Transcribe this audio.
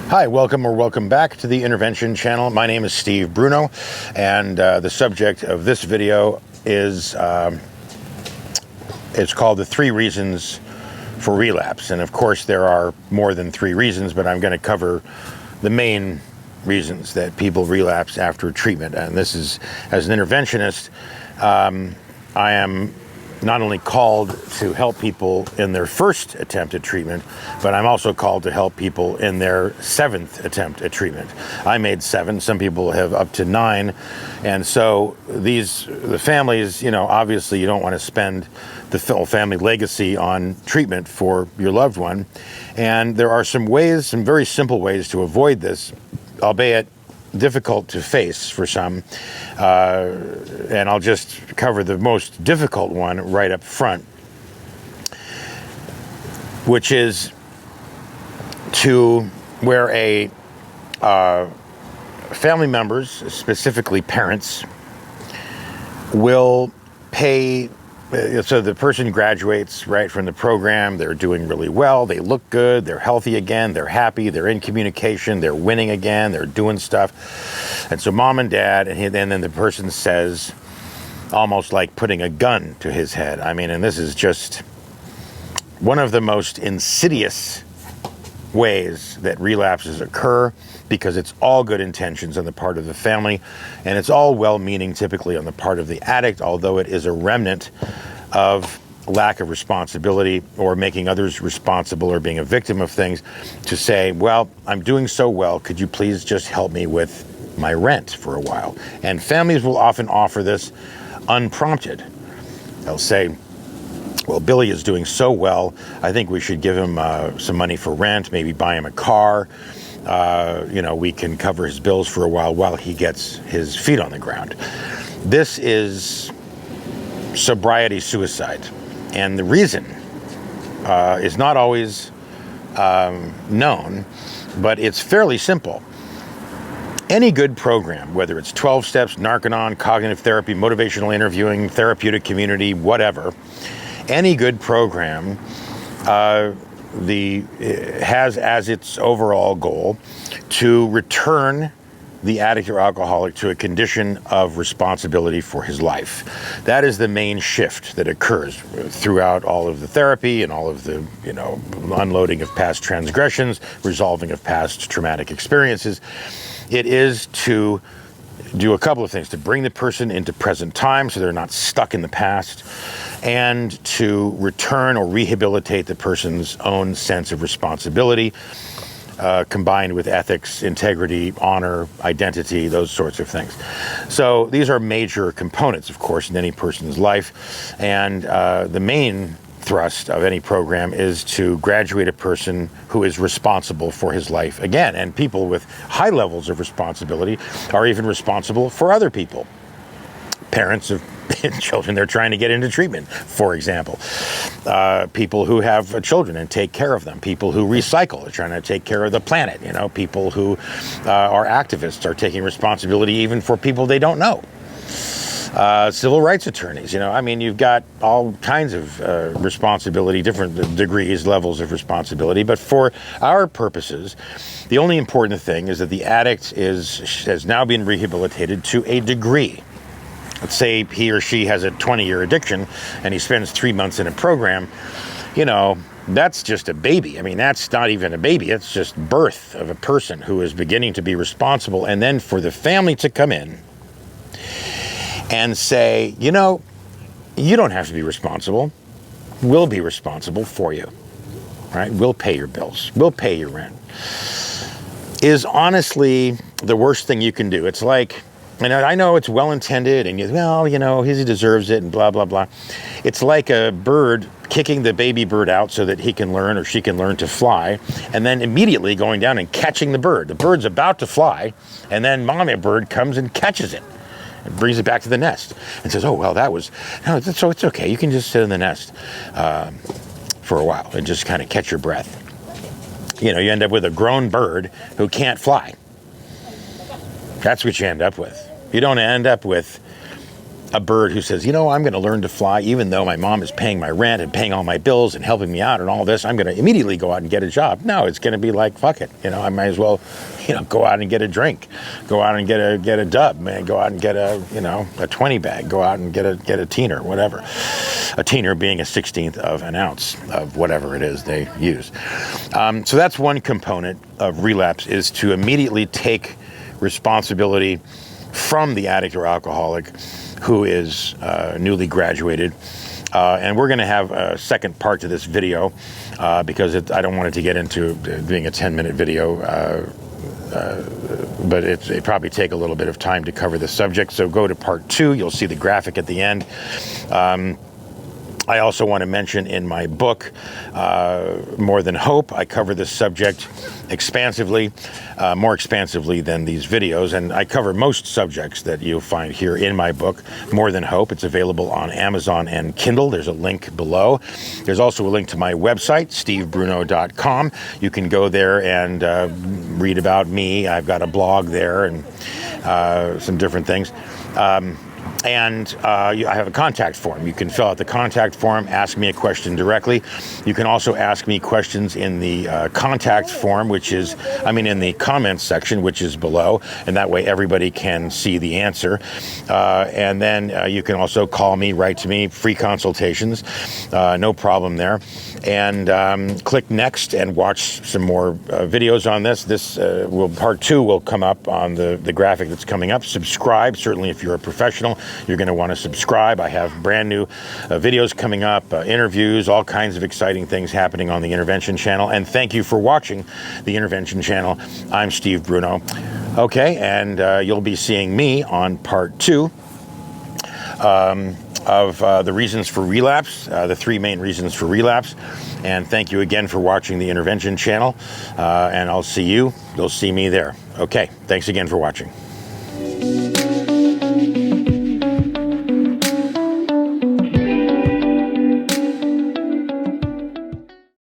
Hi, welcome back to the Intervention channel. My name is Steve Bruno, and the subject of this video is it's called The 3 Reasons for Relapse. And of course, there are more than 3 reasons, but I'm going to cover the main reasons that people relapse after treatment. And this is, as an interventionist, I am not only called to help people in their first attempt at treatment, but I'm also called to help people in their 7th attempt at treatment. I made 7, some people have up to 9. And so the families, obviously you don't want to spend the family legacy on treatment for your loved one. And there are some very simple ways to avoid this, albeit difficult to face for some, and I'll just cover the most difficult one right up front, which is to where family members, specifically parents, will pay. So the person graduates right from the program, they're doing really well, they look good, they're healthy again, they're happy, they're in communication, they're winning again, they're doing stuff. And so mom and dad, and then the person says, almost like putting a gun to his head. I mean, and this is just one of the most insidious ways that relapses occur, because it's all good intentions on the part of the family, and it's all well-meaning typically on the part of the addict, although it is a remnant of lack of responsibility or making others responsible or being a victim of things, to say, well, I'm doing so well, could you please just help me with my rent for a while? And families will often offer this unprompted. They'll say, well, Billy is doing so well, I think we should give him some money for rent, maybe buy him a car. We can cover his bills for a while he gets his feet on the ground. This is sobriety suicide. And the reason is not always known, but it's fairly simple. Any good program, whether it's 12 steps, Narconon, cognitive therapy, motivational interviewing, therapeutic community, whatever, any good program has as its overall goal to return the addict or alcoholic to a condition of responsibility for his life. That is the main shift that occurs throughout all of the therapy and all of the, unloading of past transgressions, resolving of past traumatic experiences. It is to do a couple of things: to bring the person into present time so they're not stuck in the past, and to return or rehabilitate the person's own sense of responsibility, combined with ethics, integrity, honor, identity, those sorts of things. So these are major components, of course, in any person's life. And the main thrust of any program is to graduate a person who is responsible for his life again. And people with high levels of responsibility are even responsible for other people. Parents of children they're trying to get into treatment, for example. People who have children and take care of them. People who recycle are trying to take care of the planet. People who are activists are taking responsibility even for people they don't know. Civil rights attorneys, you've got all kinds of responsibility, different degrees, levels of responsibility. But for our purposes, the only important thing is that the addict has now been rehabilitated to a degree. Let's say he or she has a 20-year addiction and he spends 3 months in a program. That's just a baby. That's not even a baby. It's just birth of a person who is beginning to be responsible. And then for the family to come in and say, you don't have to be responsible. We'll be responsible for you, right? We'll pay your bills. We'll pay your rent, is honestly the worst thing you can do. It's like, and I know it's well-intended and he deserves it and blah, blah, blah. It's like a bird kicking the baby bird out so that he can learn or she can learn to fly, and then immediately going down and catching the bird. The bird's about to fly, and then mommy bird comes and catches it and brings it back to the nest and says, so it's okay. You can just sit in the nest for a while and just kind of catch your breath. You end up with a grown bird who can't fly. That's what you end up with. You don't end up with a bird who says, I'm going to learn to fly, even though my mom is paying my rent and paying all my bills and helping me out and all this, I'm going to immediately go out and get a job. No, it's going to be like, fuck it. I might as well, go out and get a drink, go out and get a dub, man, go out and get a 20 bag, go out and get a teener, whatever. A teener being a 16th of an ounce of whatever it is they use. So that's one component of relapse, is to immediately take responsibility from the addict or alcoholic who is newly graduated. And we're going to have a second part to this video because I don't want it to get into being a 10-minute video, but it probably take a little bit of time to cover the subject. So go to part 2. You'll see the graphic at the end. I also want to mention in my book, More Than Hope, I cover this subject expansively, more expansively than these videos, and I cover most subjects that you'll find here in my book, More Than Hope. It's available on Amazon and Kindle. There's a link below. There's also a link to my website, stevebruno.com. You can go there and read about me. I've got a blog there and some different things. And I have a contact form. You can fill out the contact form, ask me a question directly. You can also ask me questions in the contact form, in the comments section, which is below, and that way everybody can see the answer. And then you can also call me, write to me, free consultations, no problem there. And click next and watch some more videos on this. Part 2 will come up on the graphic that's coming up. Subscribe, certainly if you're a professional. You're going to want to subscribe. I have brand new videos coming up, interviews, all kinds of exciting things happening on the Intervention Channel. And thank you for watching the Intervention Channel. I'm Steve Bruno. Okay, and you'll be seeing me on part 2 of the reasons for relapse, the 3 main reasons for relapse. And thank you again for watching the Intervention Channel. And you'll see me there. Okay, thanks again for watching.